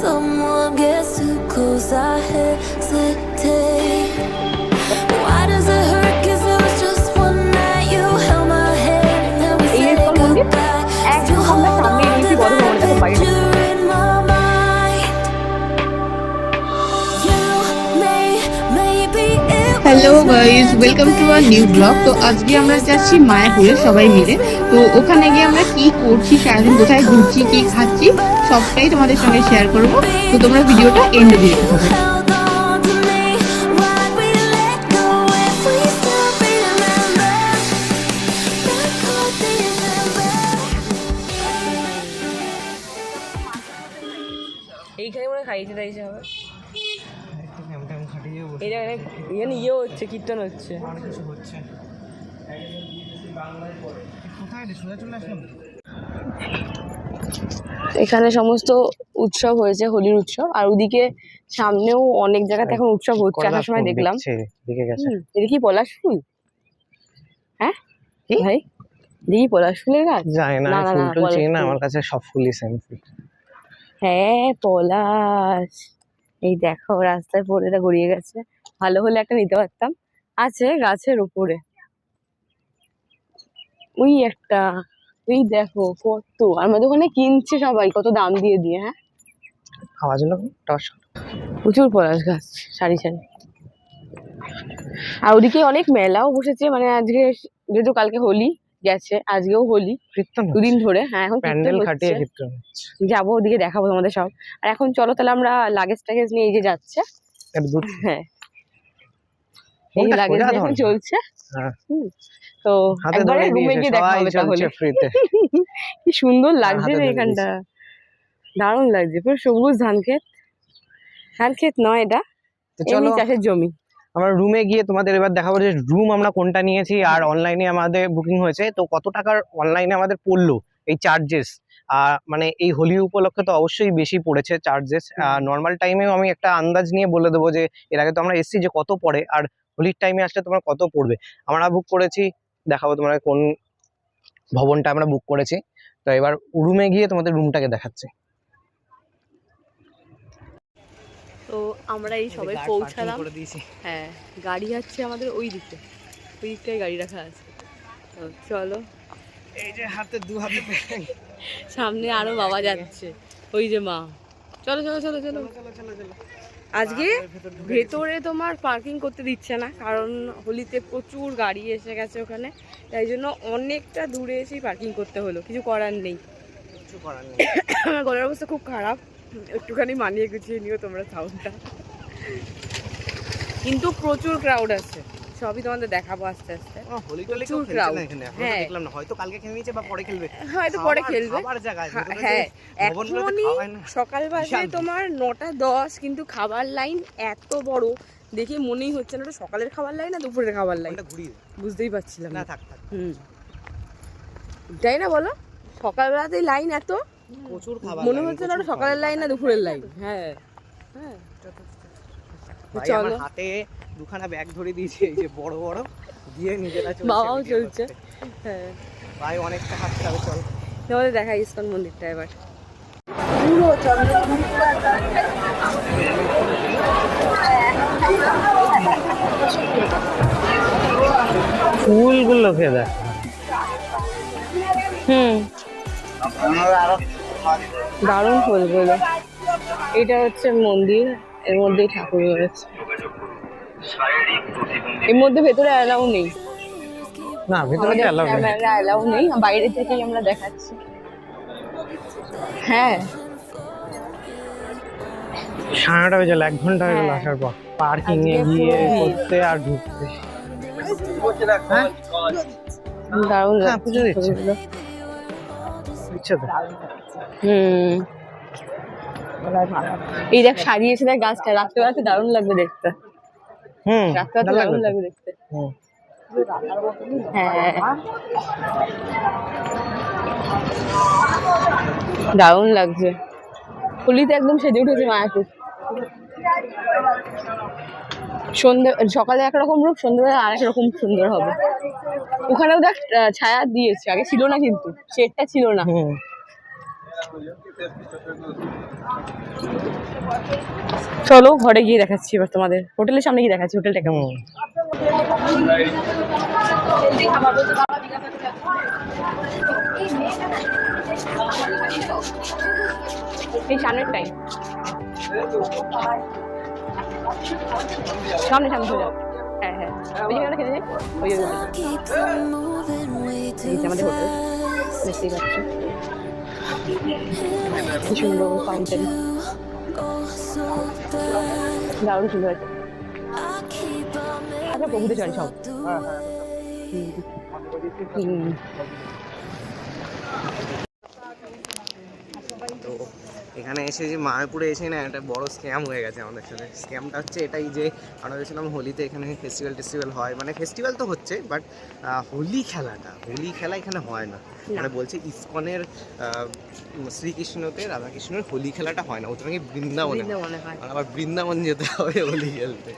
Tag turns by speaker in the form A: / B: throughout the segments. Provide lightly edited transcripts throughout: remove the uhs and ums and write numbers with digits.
A: someone gets too close, I hesitate. Why does it hurt? 'Cause it was just one night. You held my hand and then we said goodbye. Still hold on to that picture in my mind. You maybe it
B: hello guys, welcome to our new blog. তো আজকে আমরা যাচ্ছি মায়াপুরে সবাই মিলে। তো ওখানে গিয়ে আমরা কি করছি, সারাদিন কোথায় ঘুরছি, কি খাচ্ছি, সবটাই তোমাদের সঙ্গে শেয়ার করবো। তো তোমরা ভিডিওটা এন্ড অবধি দেখতে থাকো।
A: held on to me. Why'd we let go if we still remember? That could remember.
C: এইখানে মনে খাইতে চাইছে হবে এখানে ইয়ে হচ্ছে, কীর্তন হচ্ছে। এখানে সমস্ত উৎসব হয়েছে, হোলির উৎসব। আর ওদিকে সামনেও অনেক জায়গাতে এখন উৎসব হচ্ছে, আসার সময় দেখলাম। এটা কি পলাশ ফুল? হ্যাঁ ভাই, দেখি পলাশ ফুলের গাছ।
D: না ফুল টুল চিনি না, আমার কাছে সব ফুলই সেম ফুল।
C: হ্যাঁ পলাশ, এই দেখো রাস্তায় পড়েটা গড়িয়ে গেছে। ভালো হলে একটা নিতে পারতাম। আছে গাছের উপরে ওই একটা, ওই দেখো কত। আমাদের ওখানে কিনছে সবাই কত দাম দিয়ে দিয়ে। হ্যাঁ
D: খাওয়ার জন্য
C: প্রচুর পলাশ গাছ সারি সারি। আর ওদিকে অনেক মেলাও বসেছে, মানে আজকে যেহেতু কালকে হোলি গেছে, আজকেও হোলি, দুদিন ধরে। হ্যাঁ এখন
D: প্যান্ডেল খাটিয়ে
C: যাবো, ওদিকে দেখাবো তোমাদের সব। আর এখন চলো তাহলে আমরা লাগেজ টাগেজ নিয়ে এই যে যাচ্ছে। হ্যাঁ এই লাগেজ নিয়ে এখন চলছে। তো একবারে রুমে গিয়ে দেখা হবে তাহলে। কি সুন্দর লাগছে রে এখানটা, দারুণ লাগছে। পুরো সবুজ ধান ক্ষেত, ধান ক্ষেত নয় এটা, এমনি চাষের জমি।
D: আমরা রুমে গিয়ে তোমাদের এবার দেখাবো যে রুম আমরা কোনটা নিয়েছি আর অনলাইনে আমাদের বুকিং হয়েছে তো কত টাকার অনলাইনে আমাদের পড়লো এই চার্জেস। মানে এই হোলি উপলক্ষে তো অবশ্যই বেশি পড়েছে চার্জেস। নর্মাল টাইমেও আমি একটা আন্দাজ নিয়ে বলে দেবো যে এর আগে তো আমরা এসছি যে কত পড়ে, আর হোলির টাইমে আসলে তোমার কত পড়বে। আমরা বুক করেছি, দেখাবো তোমার কোন ভবনটা আমরা বুক করেছি। তো এবার রুমে গিয়ে তোমাদের রুমটাকে দেখাচ্ছি।
C: তো আমরা এই সবাই পৌঁছালাম। হ্যাঁ গাড়ি যাচ্ছে আমাদের ওই দিকে, ওই দিকটায় গাড়ি রাখা আছে। তো চলো,
D: এই যে হাতে দু হাতে
C: সামনে আরো বাবা যাচ্ছে, ওই যে মা। চলো চলো চলো চলো। আজকে ভেতরে তোমার পার্কিং করতে দিচ্ছে না, কারণ হোলিতে প্রচুর গাড়ি এসে গেছে ওখানে, তাই জন্য অনেকটা দূরে এসেই পার্কিং করতে হলো। কিছু করার নেই, আমার গলার অবস্থা খুব খারাপ, একটুখানি মানিয়ে গুছিয়ে নিও তোমরা সাউন্ডটা। কিন্তু প্রচুর ক্রাউড আছে, সবই তোমাদের দেখাবো আস্তে আস্তে। প্রচুর ক্রাউড। হ্যাঁ
D: হয়তো কালকে খেলে নিয়েছে বা পরে খেলবে,
C: হয়তো পরে খেলবে। হ্যাঁ এখনই সকাল বাজে তোমার 9:10, কিন্তু খাবার লাইন এত বড় দেখে মনেই হচ্ছে না ওটা সকালের খাবার লাইন না দুপুরের খাবার লাইন, বুঝতেই পারছিলাম না। তাই না বলো, সকালবেলাতেই লাইন এত, মনে হচ্ছে না ওটা সকালের লাইন না দুপুরের লাইন। হ্যাঁ হ্যাঁ চলো,
D: হাতে দুখানা ব্যাগ ধরে দিয়েছে এই যে বড় বড় দিয়ে নিজেরা চলছে,
C: বাবাও চলছে। হ্যাঁ
D: ভাই অনেকটা হাঁটতে হবে। চল
C: তোমাদের দেখাই ইস্কন মন্দিরটা এবার। পুরো
D: ফুলগুলোকে দেখ।
C: দারুণ ফুলগুলো। এটা হচ্ছে মন্দির, এর মধ্যেই ঠাকুর রয়েছে। এর মধ্যে ভেতরে অ্যালাউ নেই,
D: না ভেতরে
C: অ্যালাউ নেই, বাইরে থেকেই আমরা দেখাচ্ছি। হ্যাঁ
D: 9:30 বেজে 1 ঘন্টা হয়ে গেল আসার পর, পার্কিং এ গিয়ে করতে আর ঢুকতে।
C: দারুণ লাগছে
D: ইচ্ছে তো।
C: এই দেখ সাজিয়েছে দেখ গাছটা, রাত্রেবেলাতে দারুণ লাগবে দেখতে। রাত্রেবেলাতে দারুণ লাগবে দেখতে। হ্যাঁ দারুণ লাগছে, হোলিতে একদম সেজে উঠেছে মায়াপুর। সন্ধ্যে সকালে একরকম রূপ, সন্ধ্যেবেলা আরেক রকম সুন্দর হবে। ওখানেও দেখ ছায়া দিয়েছে, আগে ছিল না, কিন্তু শেডটা ছিল না। চলো ঘরে গিয়ে দেখাচ্ছি এবার তোমাদের, হোটেলের সামনে গিয়ে দেখাচ্ছি হোটেলটা কেমন। এই সামনের টাইম সামনে সামনে চলে যাও। হ্যাঁ হ্যাঁ ওই জায়গাটা খেতে যাই, ওই জায়গাটা
A: Keep on moving way too
C: আমাদের হোটেল
A: fast.
C: দেখতেই পাচ্ছ কি সুন্দর ফাউন্টেন,
A: Go so fast.
C: দারুণ সুন্দর আছে।
A: I keep on
C: আচ্ছা প্রভুতে চলে সব।
D: তো এখানে এসে যে মায়াপুরে এসে না একটা বড় স্ক্যাম হয়ে গেছে আমাদের সাথে। স্ক্যামটা হচ্ছে এটাই যে আমরা গেছিলাম হোলিতে, এখানে ফেস্টিভ্যাল হয়, মানে ফেস্টিভ্যাল তো হচ্ছে বাট হোলি খেলা এখানে হয় না। মানে বলছে ইসকনের শ্রীকৃষ্ণতে রাধাকৃষ্ণের হোলি খেলাটা হয় না, ওটা নাকি বৃন্দাবনে হয়। আবার বৃন্দাবন যেতে হবে হোলি খেলতে।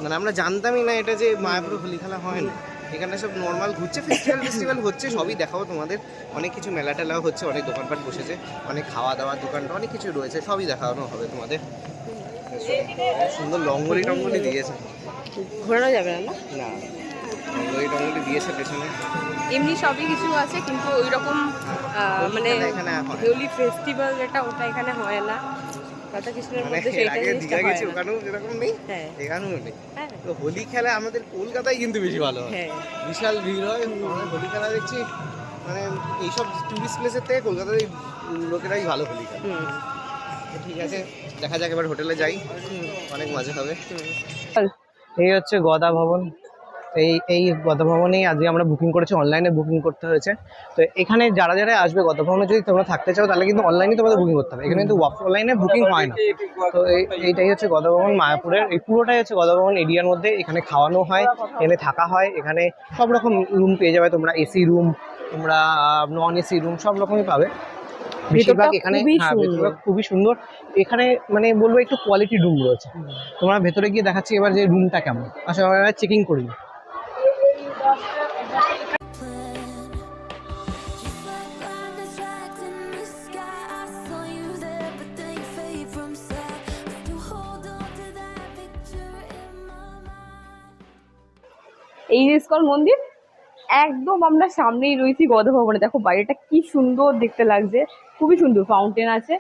D: মানে আমরা জানতামই না এটা যে মায়াপুরে হোলি খেলা হয় না। এখানে সব নর্মাল ঘুরছে, ফেস্টিভ্যাল হচ্ছে, সবই দেখাবো তোমাদের। অনেক কিছু মেলা টেলাও হচ্ছে, অনেক দোকানপাট বসেছে, অনেক খাওয়া দাওয়ার দোকানটা অনেক কিছু রয়েছে, সবই দেখানো হবে তোমাদের। সুন্দর লঙ্গলি টঙ্গলি দিয়েছে,
C: ঘোরানো যাবে না
D: না লঙ্গলি টঙ্গলি দিয়েছে পেছনে।
C: এমনি সবই কিছু আছে কিন্তু ওই রকম মানে
D: এখানে
C: হোলি ফেস্টিভ্যাল যেটা ওটা এখানে হয় না। রাধাকৃষ্ণের মধ্যে
D: এর
C: সেইটা
D: আগে
C: জিনিসটা
D: দীঘা
C: হয়
D: গেছি,
C: না।
D: ওখানেও যেরকম নেই
C: হ্যাঁ
D: এখানেও নেই।
C: হ্যাঁ
D: তো হোলি খেলা আমাদের কলকাতায় কিন্তু বেশি ভালো হয়,
C: হ্যাঁ
D: বিশাল ভিড় হয়। আমরা হোলি খেলা দেখছি মানে এইসব টুরিস্ট প্লেসের থেকে কলকাতার লোকেরাই ভালো হোলি খেলে। তো ঠিক আছে, দেখা যাক এবার হোটেলে যাই, অনেক মজা হবে। এই হচ্ছে গদা ভবন, এই গদা ভবনেই আজকে আমরা বুকিং করেছি, অনলাইনে বুকিং করতে হয়েছে। তো এখানে যারা যারা আসবে গদা ভবনে যদি তোমরা থাকতে চাও তাহলে কিন্তু অনলাইনে তোমাদের বুকিং করতে হবে, এখানে কিন্তু অফলাইনে বুকিং হয় না। তো এইটাই হচ্ছে গদা ভবন মায়াপুরের, এই পুরোটাই হচ্ছে গদা ভবন এরিয়ার মধ্যে। এখানে খাওয়ানো হয়, এখানে থাকা হয়, এখানে সব রকম রুম পেয়ে যাবে তোমরা, এসি রুম, তোমরা নন এসি রুম সব রকমই পাবে। বেশিরভাগ এখানে বেশিরভাগ খুবই সুন্দর। এখানে মানে বলবো একটু কোয়ালিটি রুম রয়েছে। তোমরা ভেতরে গিয়ে দেখাচ্ছি এবার যে রুমটা কেমন। আসলে আমরা চেকিং করি।
A: Just like lightning strikes in the sky, I saw you there, but then you fade from sight. To hold on to that picture in my mind.
C: এই যে ইসকন মন্দির একদম আমরা সামনেই রয়েছি গদা ভবনে। দেখো বাইরেটা কি সুন্দর দেখতে লাগছে, খুবই সুন্দর, ফাউন্টেন আছে।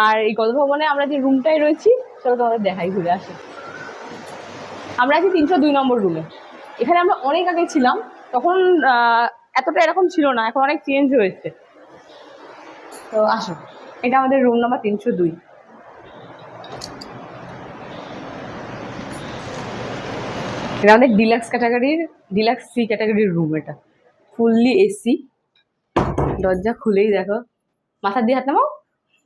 C: আর এই গদা ভবনে আমরা যে রুমটায় রয়েছি চলো তোমাদের দেখাই, ঘুরে আসি। আমরা আছি 302 নম্বর রুমে। এখানে আমরা অনেক আগে ছিলাম, তখন এতটা এরকম ছিল না, এখন অনেক চেঞ্জ হয়েছে। তো আসো, এটা আমাদের রুম নাম্বার 302। এটা আমাদের ডিলাক্স ক্যাটাগরির, ডিলাক্স সি ক্যাটাগরির রুম। এটা ফুললি এসি, দরজা খুলেই দেখো, মাথার দিয়ে হাত নামাও,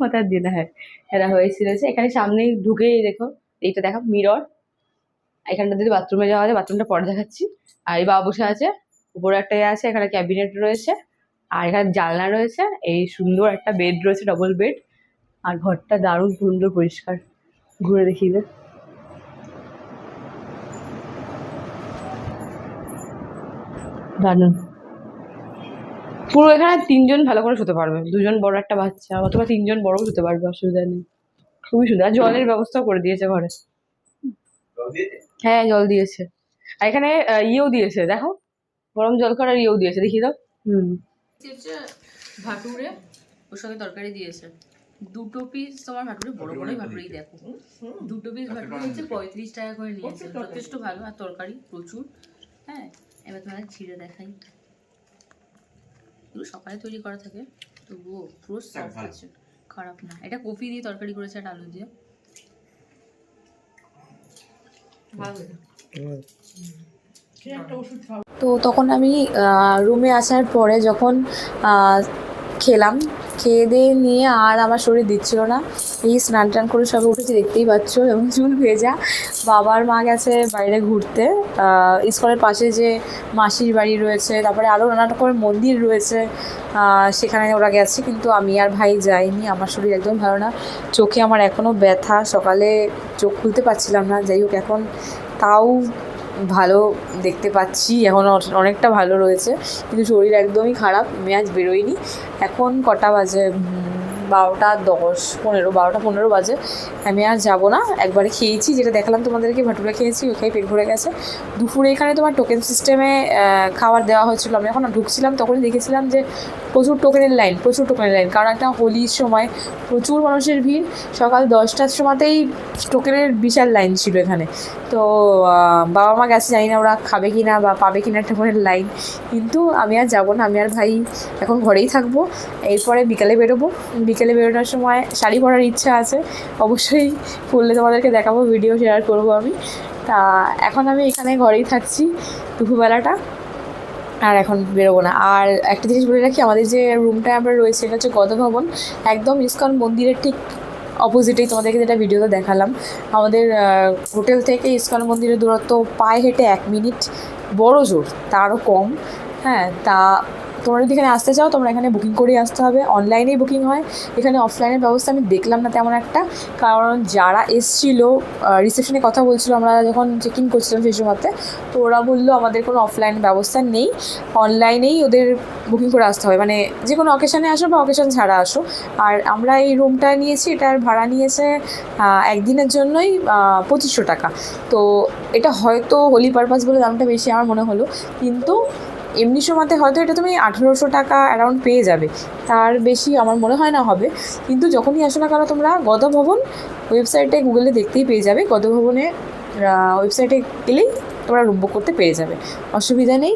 C: মাথার দিয়ে না, হ্যাঁ এরা এসি রয়েছে এখানে। সামনেই ঢুকেই দেখো, এইটা দেখো মিরর, এখানটা যদি বাথরুমে যাওয়া যায়, বাথরুমটা পরে দেখাচ্ছি। আর এই বাবা বসে আছে, উপরে একটা আছে, এখানে ক্যাবিনেট রয়েছে, আর এখানে জানলা রয়েছে, এই সুন্দর একটা বেড রয়েছে, ডবল বেড। আর ঘরটা দারুণ সুন্দর পরিষ্কার, ঘুরে দেখিয়ে দে। দারুণ পুরো। এখানে 3 জন ভালো করে শুতে পারবে, 2 জন বড় একটা বাচ্চা, অথবা 3 জন বড়ও শুতে পারবে, অসুবিধা নেই। খুবই সুন্দর। আর জলের ব্যবস্থাও করে দিয়েছে ঘরে, হ্যাঁ জল দিয়েছে। আর এখানে ইয়েও দিয়েছে, দেখো গরম জল করার ইয়েও দিয়েছে, দেখিয়ে দাও।
E: ভাটুরে ওর সঙ্গে তরকারি দিয়েছে, 2 পিস তোমার ভাটুরে, বড় বড়ই ভাটুরি দেখো, 2 পিস ভাটুরি হচ্ছে 35 টাকা করে নিয়েছে, যথেষ্ট ভালো। আর তরকারি প্রচুর। হ্যাঁ এবার তোমার ছিঁড়ে দেখাই, এগুলো সকালে তৈরি করা থাকে, তবুও পুরো সফট আছে, খারাপ না। এটা কফি দিয়ে তরকারি করেছে, একটা আলু দিয়ে,
F: তো তখন আমি রুমে আসার পরে যখন খেলাম, খেয়ে দিয়ে নিয়ে আর আমার শরীর দিচ্ছিল না, এই স্নান টান করে সবে উঠেছি, দেখতেই পাচ্ছ, এবং চুল ভেজা। বাবার মা গেছে বাইরে ঘুরতে, ইসকনের পাশে যে মাসির বাড়ি রয়েছে, তারপরে আরও নানা রকমের মন্দির রয়েছে, সেখানে ওরা গেছে, কিন্তু আমি আর ভাই যাইনি। আমার শরীর একদম ভালো না, চোখে আমার এখনও ব্যথা, সকালে চোখ খুলতে পারছিলাম না। যাই হোক এখন তাও ভালো দেখতে পাচ্ছি, এখন অনেকটা ভালো রয়েছে, কিন্তু শরীর একদমই খারাপ, মেয়াজ বেরোয়নি। এখন কটা বাজে, 12:10-15 বাজে। আমি আর যাবো না, একবারে খেয়েছি, যেটা দেখালাম তোমাদেরকে, ভাটুরা খেয়েছি, ওখানে পেট ভরে গেছে। দুপুরে এখানে তোমার টোকেন সিস্টেমে খাবার দেওয়া হয়েছিল। আমি যখন ঢুকছিলাম তখনই দেখেছিলাম যে প্রচুর টোকেনের লাইন, কারণ একটা হোলির সময় প্রচুর মানুষের ভিড়। সকাল 10টার সময়তেই টোকেনের বিশাল লাইন ছিল এখানে। তো বাবা মা গেছে, জানি না ওরা খাবে কি না বা পাবে কি না টোকেনের লাইন, কিন্তু আমি আর যাবো না। আমি আর ভাই এখন ঘরেই থাকবো। এরপরে বিকালে বেরোনোর সময় শাড়ি পরার ইচ্ছা আছে, অবশ্যই পরলে তোমাদেরকে দেখাবো, ভিডিও শেয়ার করবো আমি। তা এখন আমি এখানে ঘরেই থাকছি দুপুরবেলাটা, আর এখন বেরোবো না। আর একটা জিনিস বলে রাখি, আমাদের যে রুমটা আমরা রয়েছে এটা হচ্ছে গদ ভবন, একদম ইস্কন মন্দিরের ঠিক অপোজিটেই, তোমাদেরকে যেটা ভিডিওতে দেখালাম। আমাদের হোটেল থেকে ইস্কন মন্দিরের দূরত্ব পায়ে হেঁটে 1 মিনিট, বড় জোর তারও কম। হ্যাঁ, তা তোমরা যদি এখানে আসতে চাও তোমরা এখানে বুকিং করেই আসতে হবে, অনলাইনেই বুকিং হয়। এখানে অফলাইনের ব্যবস্থা আমি দেখলাম না তেমন একটা, কারণ যারা এসেছিলো রিসেপশনে কথা বলছিল আমরা যখন চেক ইন করছিলাম সেই সময়তে, তো ওরা বললো আমাদের কোনো অফলাইন ব্যবস্থা নেই, অনলাইনেই ওদের বুকিং করে আসতে হয়, মানে যে কোনো অকেশানে আসো বা অকেশান ছাড়া আসো। আর আমরা এই রুমটা নিয়েছি, এটার ভাড়া নিয়েছে একদিনের জন্যই 2500 টাকা। তো এটা হয়তো হোলি পারপাস বলে দামটা বেশি আমার মনে হলো, কিন্তু এমনি সময়তে হয়তো এটা তুমি 1800 টাকা অ্যারাউন্ড পেয়ে যাবে, তার বেশি আমার মনে হয় না হবে। কিন্তু যখনই আসো না কেন তোমরা গদ ভবন ওয়েবসাইটে গুগলে দেখতেই পেয়ে যাবে, গদ ভবনে ওয়েবসাইটে গেলেই তোমরা রুম বুক করতে পেরে যাবে, অসুবিধা নেই।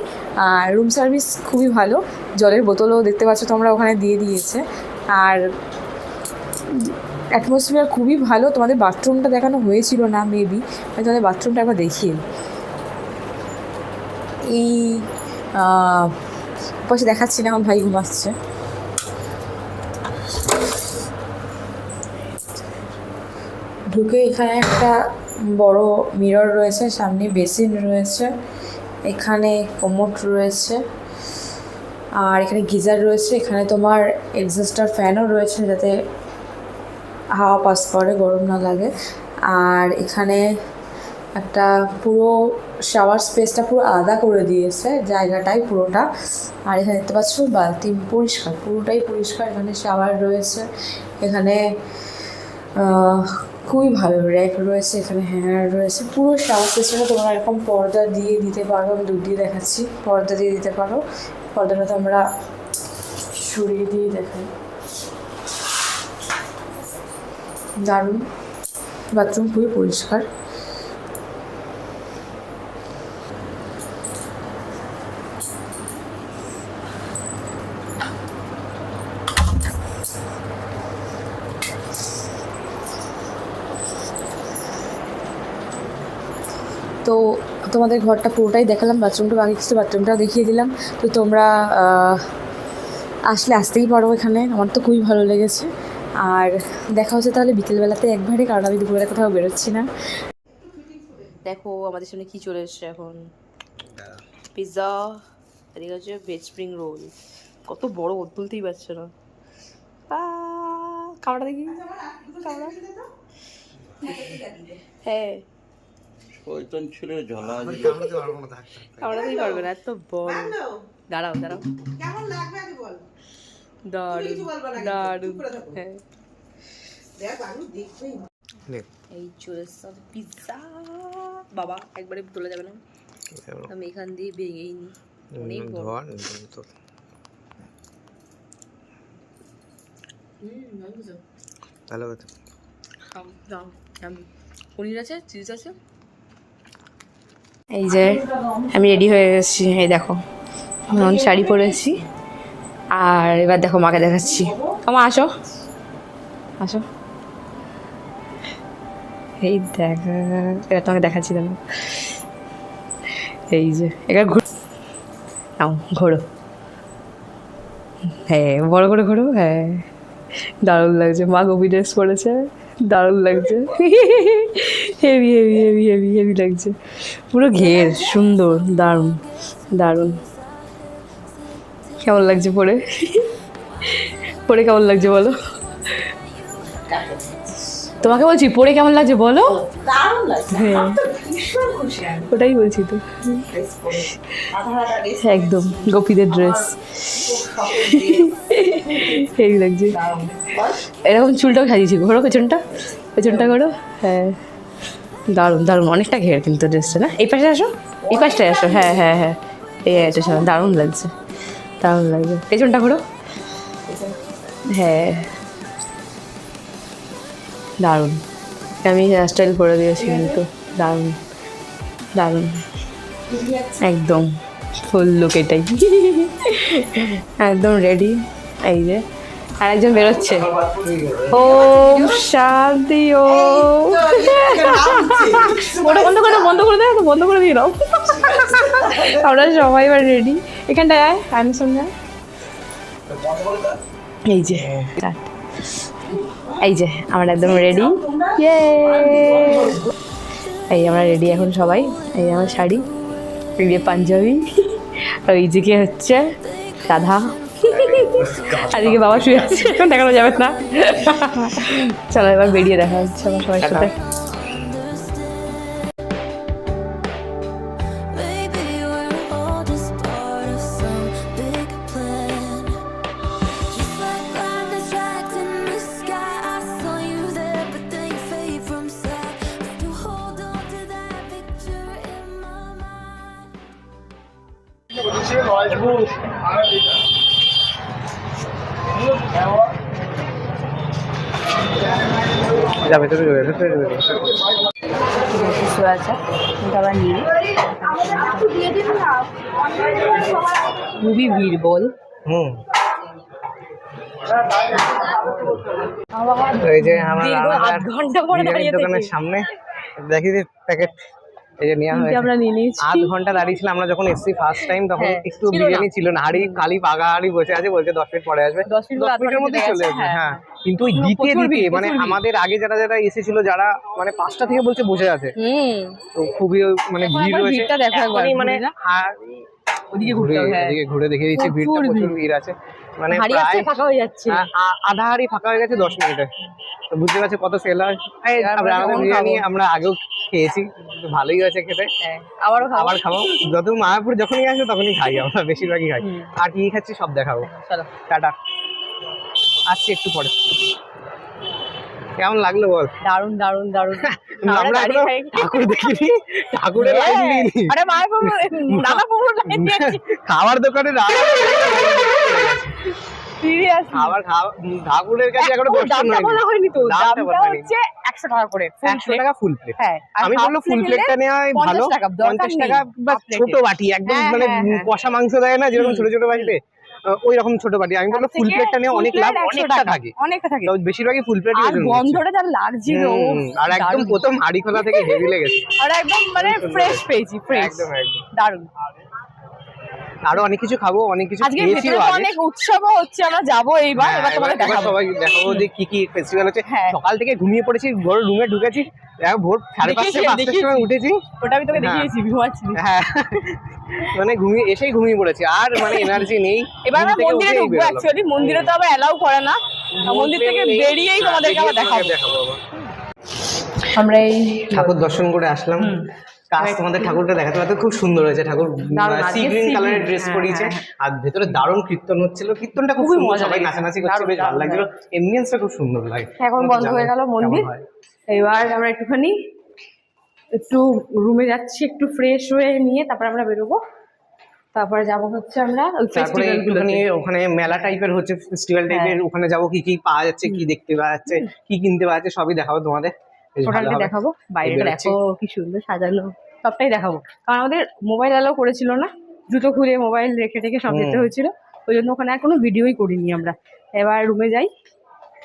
F: আর রুম সার্ভিস খুবই ভালো, জলের বোতলও দেখতে পাচ্ছ তোমরা ওখানে দিয়ে দিয়েছে। আর অ্যাটমসফিয়ার খুবই ভালো। তোমাদের বাথরুমটা দেখানো হয়েছিল না মেবি, আমি তোমাদের বাথরুমটা একবার দেখিয়ে এই পাশে দেখাচ্ছি না, এখন ভাই ঘুমাচ্ছে। ঢুকে এখানে একটা বড় মিরর রয়েছে, সামনে বেসিন রয়েছে, এখানে কোমোড রয়েছে, আর এখানে গিজার রয়েছে, এখানে তোমার এক্সস্টার ফ্যানও রয়েছে যাতে হাওয়া পাস করে, গরম না লাগে। আর এখানে একটা পুরো শাওয়ার স্পেসটা পুরো আলাদা করে দিয়েছে জায়গাটাই পুরোটা। আর এখানে দেখতে পাচ্ছ বালতি পরিষ্কার, পুরোটাই পরিষ্কার। এখানে শাওয়ার রয়েছে, এখানে খুবই ভালো র্যাক রয়েছে, এখানে হ্যাঙ্গার রয়েছে। পুরো শাওয়ার স্পেসটা তোমরা এরকম পর্দা দিয়ে দিতে পারো, আমি দূর দিয়ে দেখাচ্ছি, পর্দা দিয়ে দিতে পারো। পর্দাটা তো আমরা সরিয়ে দিয়ে দেখাই, দারুণ। বাথরুম খুবই পরিষ্কার। তো তোমাদের ঘরটা পুরোটাই দেখালাম, বাথরুমটা বাকি কিছু বাথরুমটাও দেখিয়ে দিলাম। তো তোমরা আসতেই পারো এখানে, আমার তো খুবই ভালো লেগেছে। আর দেখা হচ্ছে তাহলে বিকেলবেলাতে একবারে, কারণ আমি দুপুরবেলা কোথাও বেরোচ্ছি না। দেখো আমাদের সামনে কি চলে এসছে এখন, পিৎজা, এদিকে হচ্ছে ভেজ স্প্রিং রোল, কত বড়, তুলতেই পারছে না। খাওয়াটা দেখি, হ্যাঁ খাওয়াটাতেই পারবে না, এত বড়। দাঁড়াও দারুণ দারুণ। হ্যাঁ এই চলে পিৎজা, বাবা একবারে তোলা যাবে না, আমি এখান দিয়ে ভেঙেই নি, অনেক বড়। পনির আছে, চিজ আছে। এই যে আমি রেডি হয়ে গেছি, এই দেখো আমি শাড়ি পরেছি, আর এবার দেখো মাকে দেখাচ্ছি। মা আসো আসো, এই দেখা, এবার তোমাকে দেখাচ্ছি। দেখো এই যে এবার ঘোরো, হ্যাঁ বড় করে ঘোরো, হ্যাঁ দারুণ লাগছে। মা গোপী ড্রেস পরেছে, দারুণ লাগছে, heavy heavy heavy heavy heavy লাগছে, পুরো ঘের সুন্দর, দারুণ দারুণ। কেমন লাগছে পরে কেমন লাগছে বলো, তোমাকে বলছি পরে কেমন লাগছে বলো। হ্যাঁ ওটাই বলছি তো, একদম গোপীদের ড্রেস।
C: হেভি লাগছে। এরকম চুলটাও সাজিয়েছি, ঘোরো পেছনটা করো। হ্যাঁ দারুণ দারুণ, অনেকটা ঘের কিন্তু ড্রেসটা না। এই পাশে আসো, এই পাশটায় আসো। হ্যাঁ হ্যাঁ হ্যাঁ, এটা দারুণ লাগছে, দারুণ লাগছে। পেছনটা ঘোরো। হ্যাঁ দারুণ, আমি হেয়ার স্টাইল করে দিয়েছি কিন্তু দারুণ দারুণ, একদম ফুল লুক এটাই, একদম রেডি। এই যে আরেকজন বেরোচ্ছে, ও শান্তি। ও ওটা বন্ধ করে দিয়ে দাও। আমরা সবাই এবার রেডি। এখানটায় আয়, আয়নার সামনে আয়। এই যে আমরা একদম রেডি। এই আমরা রেডি এখন সবাই। এই আমার শাড়ি, এই যে পাঞ্জাবি, আর এই যে কি হচ্ছে রাধা, আর এদিকে বাবা শুয়ে আছে, এখন দেখানো যাবে না। চলো এবার বেরিয়ে দেখা হচ্ছে আমার সবার সাথে।
A: Maybe we're all just part of some big plan. Just like lightning strikes in the sky, I saw you there, but then you fade from sight. To hold on to that picture in my mind.
D: যাবে তো যাবে
C: কিছু আছে কিন্তু আবার নিয়ে খুবই ভিড় বল।
D: এই যে আমার
C: আধ ঘন্টা পরে দাঁড়িয়ে
D: দোকানের সামনে দেখি যে প্যাকেট এই যে নেওয়া হয়েছে,
C: আমরা নিয়ে নিয়েছি।
D: আধ ঘন্টা দাঁড়িয়েছিলাম আমরা যখন এসছি ফার্স্ট টাইম, তখন একটু বিরিয়ানি ছিল না, হাড়ি খালি পাকা হাড়ি বসে আছে, বলছে 10 মিনিট পরে আসবে, 10 মিনিটের মধ্যে চলে আসবে। হ্যাঁ কিন্তু ওই দিতে মানে আমাদের আগে যারা যারা এসেছিল, যারা মানে 5টা থেকে বলছে বসে আছে, তো খুবই মানে ভিড় রয়েছে। মানে ওদিকে ঘুরে দেখে দিচ্ছি, ভিড়টা প্রচুর ভিড় আছে, মানে
C: ফাঁকা হয়ে যাচ্ছে,
D: আধা হাড়ি ফাঁকা হয়ে গেছে 10 মিনিটে। তো বুঝতে পারছি কত সেল হয়। বিরিয়ানি আমরা আগেও খেয়েছি, ভালোই হয়েছে খেতে, আবার খাবো। যত মায়াপুর যখনই আসে তখনই খাই, আমরা বেশিরভাগই খাই। আর কি খাচ্ছি সব দেখাবো, টাটা, আসছি একটু পরে। কেমন লাগলো বল?
C: দারুণ দারুণ দারুণ।
D: আমরা ঠাকুর দেখিনি, ঠাকুরের লাইন দিইনি, খাবার দোকানে খাবার ঠাকুরের কাছে এখনো দর্শন হয়নি। তো দামটা হচ্ছে 100 টাকা করে, 100 টাকা ফুল প্লেট। আমি বললো ফুল প্লেটটা নেওয়াই ভালো, 50 টাকা বা ছোট বাটি, একদম মানে কষা মাংস দেয় না যেরকম ছোট ছোট বাটিতে, ওই রকম ছোট বাটি। আমি বললো ফুল প্লেটটা নেওয়া অনেক লাভ, অনেকটা থাকে, বেশিরভাগই ফুল প্লেটই
C: গন্ধটা যা লাগছিল।
D: আর একদম প্রথম হাড়ি খোলা থেকে হেভি লেগেছে,
C: আর একদম মানে ফ্রেশ পেয়েছি,
D: একদম একদম
C: দারুণ।
D: আরো অনেক কিছু খাবো, অনেক কিছু খেয়েছি,
C: অনেক উৎসবও হচ্ছে, আমরা যাবো এইবার, এবার তোমাদের দেখাবো,
D: সবাই দেখাবো যে কি কি ফেস্টিভ্যাল হচ্ছে। সকাল থেকে ঘুমিয়ে পড়েছি, ভোর রুমে ঢুকেছি, ভোর 5:30-5টার সময় উঠেছি,
C: ওটা আমি তোকে দেখিয়েছি, ঘুমাচ্ছি।
D: হ্যাঁ মানে ঘুমিয়ে ঘুমিয়ে পড়েছি, আর মানে এনার্জি নেই।
C: এবার আমরা মন্দিরে ঢুকবো, অ্যাকচুয়ালি মন্দিরে তো আবার অ্যালাউ করে না, মন্দির থেকে বেরিয়েই তোমাদেরকে আবার দেখাবো। আমরা এই
D: ঠাকুর দর্শন করে আসলাম, তোমাদের ঠাকুরটা দেখাতে পারতে খুব সুন্দর হয়েছে। ঠাকুর সি গ্রিন কালারের ড্রেস পরিয়েছে, আর ভেতরে দারুণ কীর্তন হচ্ছিল, কীর্তনটা খুব সুন্দর, সবাই নাচানাচি করছে, বেশ ভালো লাগছিল, এমনিয়েন্সটা খুব সুন্দর লাগে।
C: এখন বন্ধ হয়ে গেল মন্দির, এবার আমরা একটুখানি একটু রুমে যাচ্ছি, একটু ফ্রেশ হয়ে নিয়ে তারপর আমরা বেরোবো, তারপরে যাবো হচ্ছে আমরা
D: ওখানে মেলা টাইপের হচ্ছে, ফেস্টিভ্যাল টাইপের, ওখানে যাবো, কি কি পাওয়া যাচ্ছে, কি দেখতে পাওয়া যাচ্ছে, কি কিনতে পাওয়া যাচ্ছে, সবই দেখাবো তোমাদের,
C: দেখাবো। বাইরে দেখো কি সুন্দর সাজানো, সবটাই দেখাবো, কারণ আমাদের মোবাইল অ্যালাউ করেছিল না, জুতো খুলে মোবাইল রেখে রেখে সব যেতে হয়েছিল, ওই জন্য ওখানে আর কোনো ভিডিওই করিনি আমরা। এবার রুমে যাই,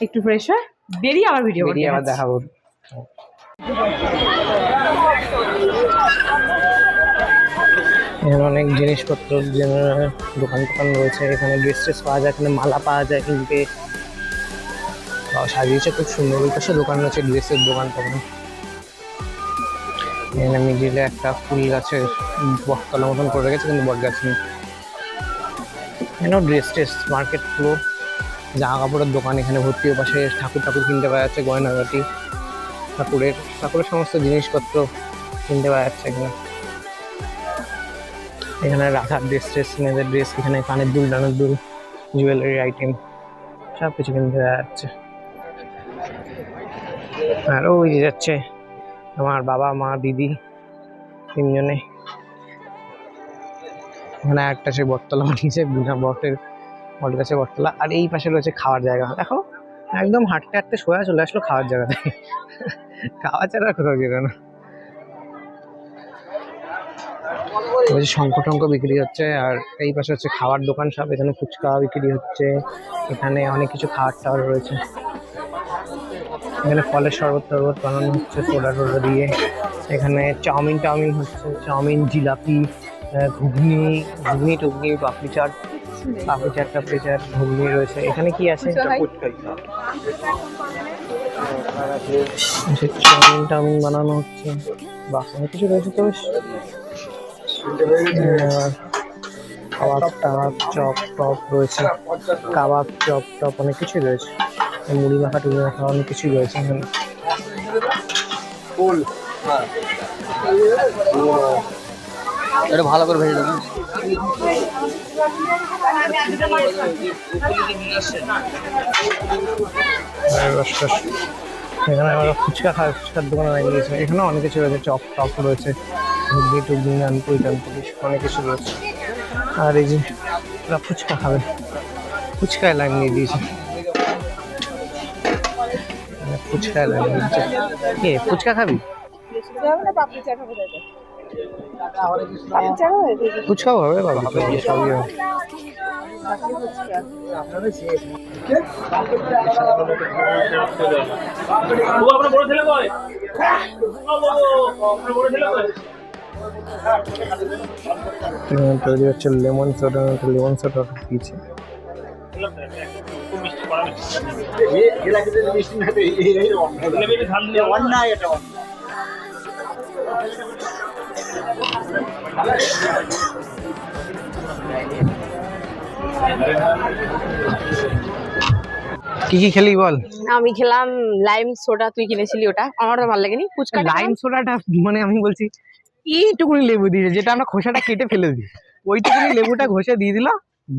C: একটু ফ্রেশ হয়ে বেরিয়ে আবার ভিডিও
D: দেখাবো। এখানে অনেক জিনিসপত্র দোকান রয়েছে, এখানে ড্রেস ট্রেস পাওয়া যায়, এখানে মালা পাওয়া যায় কিনতে, সাজিয়েছে খুব সুন্দর। ওই পাশে দোকান রয়েছে, ড্রেসের দোকান তখন। এখানে মিডিলে একটা ফুল গাছের বটতলা মতন করে রেখেছে, কিন্তু বট গাছ নেই। এখানেও ড্রেস ট্রেস মার্কেট, পুরো জামা কাপড়ের দোকান এখানে ভর্তি। ও পাশে ঠাকুর কিনতে পাওয়া যাচ্ছে, গয়নাগাটি, ঠাকুরের সমস্ত জিনিসপত্র কিনতে পাওয়া যাচ্ছে এখানে। এখানে রাখার ড্রেস ট্রেস, মেয়েদের ড্রেস, এখানে কানের দুল, ডানের দুল, জুয়েলারি আইটেম সব কিছু কিনতে যাচ্ছে। আর ওই যে যাচ্ছে আমার বাবা মা দিদি তিনজনে। এখানে একটা সে বটতলা বানিয়েছে, বিনা বটের বট গাছে বটতলা। আর এই পাশে রয়েছে খাওয়ার জায়গা। দেখো একদম হাঁটতে হাঁটতে সোজা চলে আসলো খাওয়ার জায়গাতে। খাওয়া ছাড়া কোথাও গেল না। শঙ্খ টঙ্ক বিক্রি হচ্ছে। আর এই পাশে হচ্ছে খাওয়ার দোকান সব। এখানে ফুচকা বিক্রি হচ্ছে, এখানে অনেক কিছু খাওয়ার টাওয়ার রয়েছে। এখানে ফলের শরবত টরবত বানানো হচ্ছে সোডা টোডা দিয়ে। এখানে চাউমিন হচ্ছে, চাউমিন, জিলাপি, ঘুগনি টুগনি, পাপড়ি চাট ঘুগনি রয়েছে। এখানে কি আছে? চাউমিন বানানো হচ্ছে। বাহ, অনেক কিছু রয়েছে তো। বেশ কাবাব টাবাব চপ টপ রয়েছে, কাবাব চপ টপ অনেক কিছুই রয়েছে। মুড়ি মাখা টুড়ি মাখা অনেক কিছুই রয়েছে এখানে। এটা ভালো করে ভেজে দেবেন। এখানে আমরা ফুচকা খাই, ফুচকার দোকানে লাগিয়ে দিয়েছে। এখানে অনেক কিছু রয়েছে, চপ টপ রয়েছে, ঘুগনি টুগনি, নানপুরি টানপুরি অনেক কিছু রয়েছে। আর এই যে ওরা ফুচকা খাবে, ফুচকায় লাগিয়ে দিয়েছে। ফুচকায় লাগিয়ে দিয়েছে। কে ফুচকা খাবি? ফুচকাও হবে বাবা, সবই হবে। তৈরি হচ্ছে লেমন সোডা দিয়েছে। কি খেলি বল?
C: আমি খেলাম লাইম সোডা, তুই কিনেছিলি ওটা, আমার তো ভালো লাগেনি। ফুচকা
D: লাইম সোডাটা মানে আমি বলছি এইটুকুনি লেবু দিয়েছে, যেটা আমরা খোসাটা কেটে ফেলে দিই, ওইটুকুনি লেবুটা ঘষে দিয়ে দিল,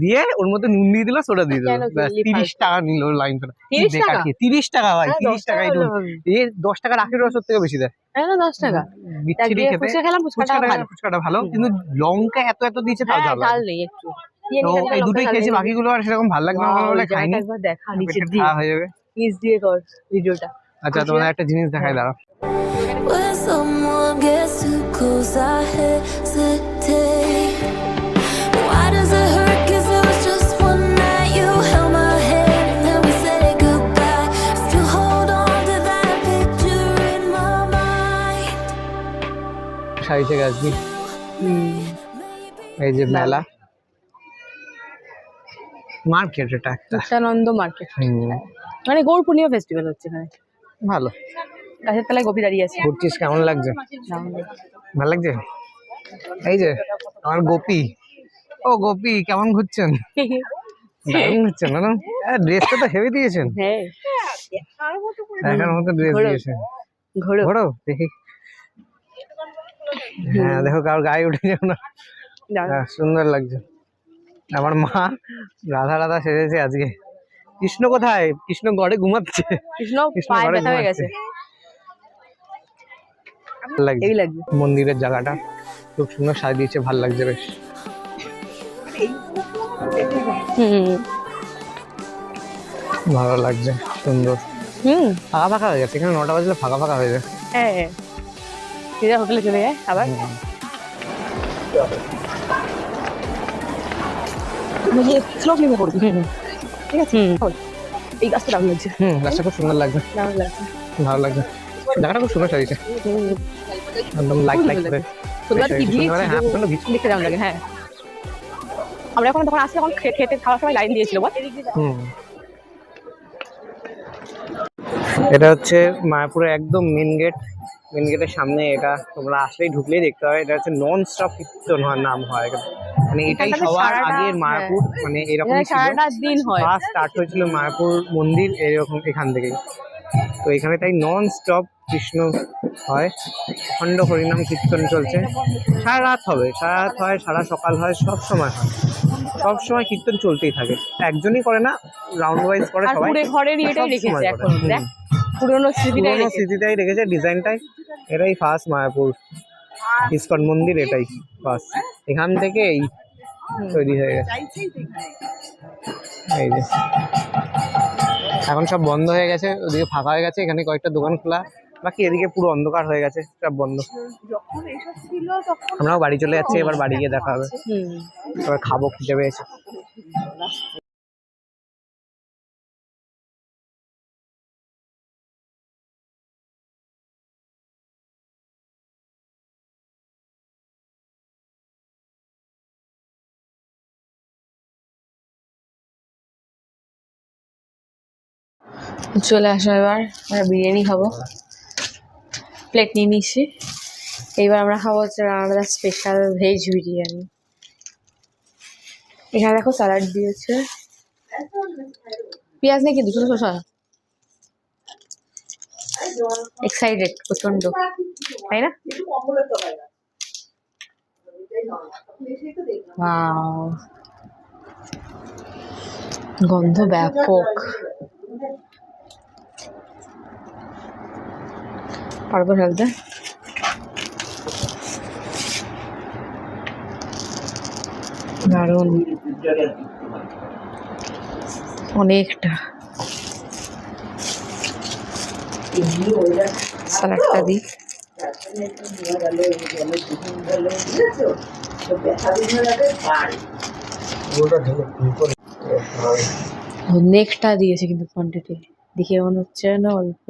D: দিয়ে ওর মধ্যে নুন দিয়ে দিল, সোডা দিয়ে দিল। 30 টাকা নিল লাইম সোডা। 30 টাকা ভাই, 30 টাকা। এই 10 টাকার আখের রসের থেকে বেশি দেয়।
C: 10 টাকা
D: বিচ্ছিরি খেতে। ফুচকাটা ভালো, কিন্তু লঙ্কা এত দিয়েছে তাও ঝাল নেই একটু। তো এই দুটোই খেয়েছি, বাকিগুলো আর সেরকম ভালো লাগবে না বলে খাইনি।
C: একবার দেখা নিচে
D: দিয়ে হয়ে যাবে,
C: নিচ দিয়ে কর ভিডিওটা।
D: আচ্ছা তোমাদের একটা জিনিস দেখাই দাঁড়াও।
A: When someone gets too close, I hesitate. Why does it hurt? 'Cause it was just one night. You held my hand and then we said goodbye. Still hold on to that picture in my mind.
D: সাইজে গাছবি এই যে মেলা market, এটা একটা
C: Nityananda market, মানে গৌর পূর্ণিমা festival হচ্ছে এখানে।
D: ভালো।
C: গাছের তলায় গোপী দাঁড়িয়ে আছে।
D: ঘুরছিস, কেমন লাগছে? ভালো লাগছে। এই যে আমার গোপী, ও গোপী কেমন ঘুরছেন? দারুণ ঘুরছেন না? ড্রেসটা তো হেভি দিয়েছেন।
C: হ্যাঁ,
D: দেখার মতো ড্রেস দিয়েছেন। ঘোরো দেখি। হ্যাঁ দেখো, কারোর গায়ে উঠে যাও না। সুন্দর লাগছে। আমার মা রাধা সেজেছে আজকে। কৃষ্ণ কোথায়? কৃষ্ণ গড়ে ঘুমাচ্ছে।
C: কৃষ্ণ পায়ে ব্যথা হয়ে গেছে।
D: মন্দিরের জায়গাটা খুব সুন্দর সাজিয়েছে, ভালো লাগছে বেশ। ভালো লাগছে, সুন্দর। ফাঁকা হয়ে গেছে এখানে, 9টা বাজলে ফাঁকা হয়ে যায়।
C: হ্যাঁ, হোটেলে চলে যায় আবার। ঠিক আছে, এই গাছটা দারুণ লাগছে।
D: গাছটা খুব সুন্দর লাগছে, ভালো লাগছে। জায়গাটা খুব সুন্দর সাজিয়েছে, একদম লাইট করে।
C: দেখতে দারুণ লাগে। হ্যাঁ, আমরা এখন তখন আসলে তখন খেতে খাওয়ার সময় লাইন দিয়েছিল।
D: এটা হচ্ছে মায়াপুরের একদম মেন গেটের সামনে। এটা তোমরা আসলেই ঢুকলেই দেখতে হবে। এটা হচ্ছে নন স্টপ কীর্তন নাম হয়, মানে এটাই সবার আগের মায়াপুর, মানে এরকমই ছিল। ফার্স্ট স্টার্ট হয়েছিল মায়াপুর মন্দির এরকম এখান থেকেই। তো এখানে তাই নন স্টপ কৃষ্ণ হয়, অখণ্ড হরিনাম কীর্তন চলছে। সারা রাত হয়, সারা সকাল হয়, সব সময় হয়। সবসময় কীর্তন চলতেই থাকে, একজনই করে না, রাউন্ড ওয়াইজ করে
C: আর
D: সবাই।
C: পুরো ঘরের ইয়েটাই
D: সব
C: রেখেছে
D: সময় করে।
C: এখন দেখ পুরোনো স্মৃতিটাই
D: পুরোনো
C: রেখেছে।
D: স্মৃতিটাই রেখেছে, ডিজাইনটাই। এটাই ফার্স্ট মায়াপুর ইসকন মন্দির, এটাই ফার্স্ট। এখান থেকে এই তৈরি হয়ে গেছে। এই যে এখন সব বন্ধ হয়ে গেছে, ওদিকে ফাঁকা হয়ে গেছে, এখানে কয়েকটা দোকান খোলা, বাকি এদিকে পুরো অন্ধকার হয়ে গেছে, সব বন্ধ। আমরাও বাড়ি চলে যাচ্ছি, এবার বাড়ি গিয়ে দেখা হবে, এবার খাবো, খিদে পেয়েছে।
C: চলে আসো, এবার আমরা বিরিয়ানি খাবো, প্লেট নিয়ে নিচ্ছি। এইবার আমরা খাবো হচ্ছে রানাদার স্পেশাল ভেজ বিরিয়ানি। এখানে দেখো স্যালাড দিয়েছে, পেঁয়াজ নেই কিন্তু, শুধু শসা। এক্সাইটেড প্রচন্ড, তাই না? ওয়াও, গন্ধ ব্যাপক। পারবো ফেলতে? দারুণ, অনেকটা। স্যালাডটা দিই। অনেকটা দিয়েছে কিন্তু কোয়ান্টিটি দেখে মনে হচ্ছে না অল্প।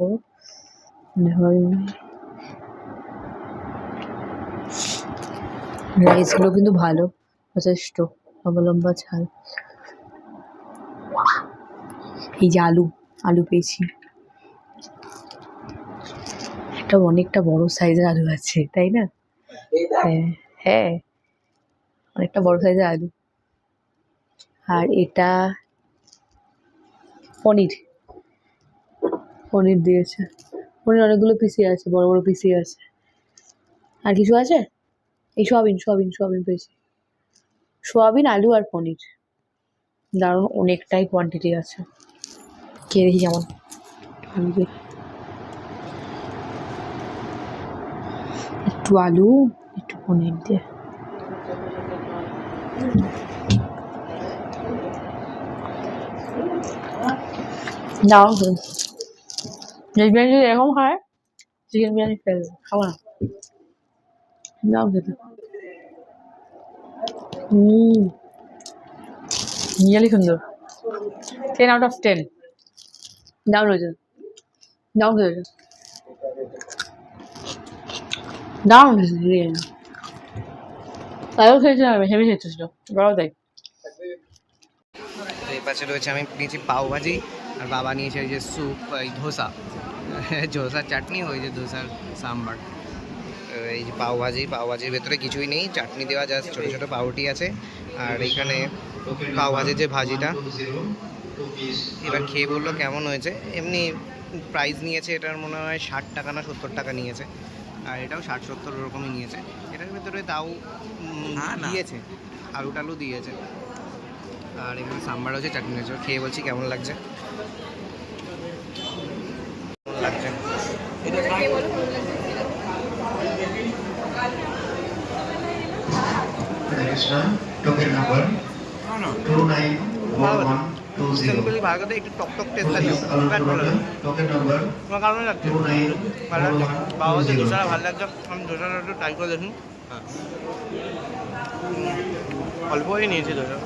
C: রাইসগুলো কিন্তু ভালো, যথেষ্ট লম্বা লম্বা ঝাল। এই যে আলু আলু পেয়েছি, একটা অনেকটা বড় সাইজের আলু আছে, তাই না? হ্যাঁ হ্যাঁ, অনেকটা বড় সাইজের আলু। আর এটা পনির, পনির দিয়েছে। পনির অনেকগুলো পিসি আছে, বড় বড় পিসি আছে। আর কিছু আছে? এই সোয়াবিন সোয়াবিন সোয়াবিন পেয়েছি, সোয়াবিন আলু আর পনির। দারুণ, অনেকটাই কোয়ান্টিটি আছে। খেয়ে দেখি কেমন। একটু আলু একটু পনির দিয়ে। দারুণ খেতে। ভেজ বিরিয়ানি যদি এরকম খায়, চিকেন বিরিয়ানি ফেল খাবো না। দারুণ খেতে। রিয়েলি সুন্দর, 10 out of 10। দারুণ হয়েছে, দারুণ খেয়েছে, দারুণ খেয়েছে বিরিয়ানি। তাইও খেয়েছিলাম, হেভি খেয়েছিল, বড় তাই।
D: এই পাশে রয়েছে, আমি নিয়েছি পাওভাজি, আর বাবা নিয়েছে এই যে স্যুপ, এই ধোসা, ধোসার চাটনি, ওই যে ধোসার সাম্বার। এই যে পাওভাজি, পাওভাজির ভেতরে কিছুই নেই, চাটনি দেওয়া, জাস্ট ছোটো ছোটো পাউরুটি আছে। আর এইখানে পাওভাজির যে ভাজিটা, এবার খেয়ে বললো কেমন হয়েছে। এমনি প্রাইস নিয়েছে এটার মনে হয় 60 টাকা না 70 টাকা নিয়েছে, আর এটাও 60-70 ওরকমই নিয়েছে। এটার ভেতরে তাও দিয়েছে, আলু টালু দিয়েছে, আর এখানে সাম্বার হচ্ছে, চাটনি হয়েছে। খেয়ে বলছি কেমন লাগছে, কেমন লাগছে।
G: token number 294120.
D: সিম্পলি ভালো কথা, একটু টক টক টেস্ট আছে,
G: Token number
D: তোমার কারণে লাগছে, ভালো লাগছে। বাবা হচ্ছে ধোসাটা ভালো লাগছে, আমি ধোসাটা একটু ট্রাই করে দেখুন। হ্যাঁ, অল্পই নিয়েছি ধোসা,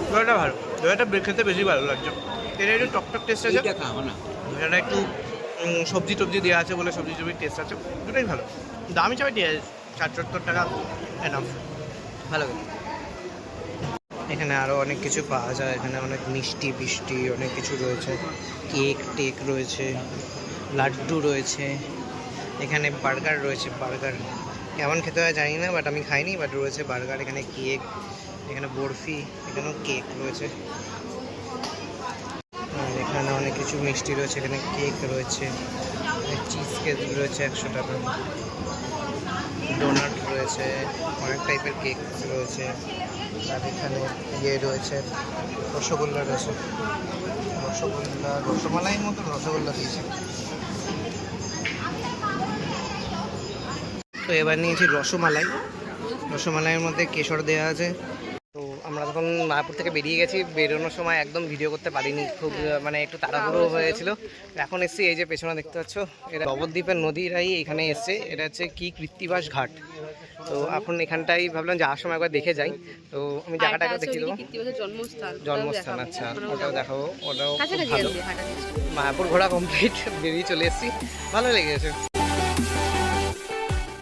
D: ধোসাটা ভালো, ধোসাটা খেতে বেশি ভালো লাগছে। এটা একটু টক টক টেস্ট আছে, ধোসাটা একটু সবজি টবজি দেওয়া আছে বলে সবজি টবজির টেস্ট আছে, দুটোই ভালো। দাম হিসাবে 60-70 টাকা এনাফ, ভালো। এখানে আরও অনেক কিছু পাওয়া যায়, এখানে অনেক মিষ্টি ফিষ্টি অনেক কিছু রয়েছে, কেক টেক রয়েছে, লাড্ডু রয়েছে, এখানে বার্গার রয়েছে। বার্গার কেমন খেতে হয় জানি না, বাট আমি খাইনি, বাট রয়েছে বার্গার। এখানে কেক, এখানে বরফি, এখানেও কেক রয়েছে। আর এখানে অনেক কিছু মিষ্টি রয়েছে, এখানে কেক রয়েছে, চিজ কেক রয়েছে 100 টাকা। ডোনাট রয়েছে, অনেক টাইপের কেক রয়েছে, আর এখানে ইয়ে রয়েছে, রসগোল্লা রয়েছে, রসমালাইয়ের মতো রসগোল্লা দিয়েছে। তো এবার নিয়েছি রসমালাইয়ের মধ্যে কেশর দেওয়া আছে। তো আমরা যখন মায়াপুর থেকে বেরিয়ে গেছি, বেরোনোর সময় একদম ভিডিও করতে পারিনি, খুব মানে একটু তাড়াহুড়ো হয়েছিল। এখন এসছি এই যে পেছনে দেখতে পাচ্ছ, এটা নবদ্বীপের নদীরাই এখানে এসছে, এটা হচ্ছে কি কৃত্তিবাস ঘাট। তো এখন এখানটাই ভাবলাম যাওয়ার সময় একবার দেখে যাই। তো আমি জায়গাটাকে দেখিয়ে দেবো, জন্মস্থান। আচ্ছা, ওটাও দেখাবো, ওটাও খুব ভালো। মায়াপুর ঘোরা কমপ্লিট, বেরিয়ে চলে এসেছি, ভালো লেগেছে।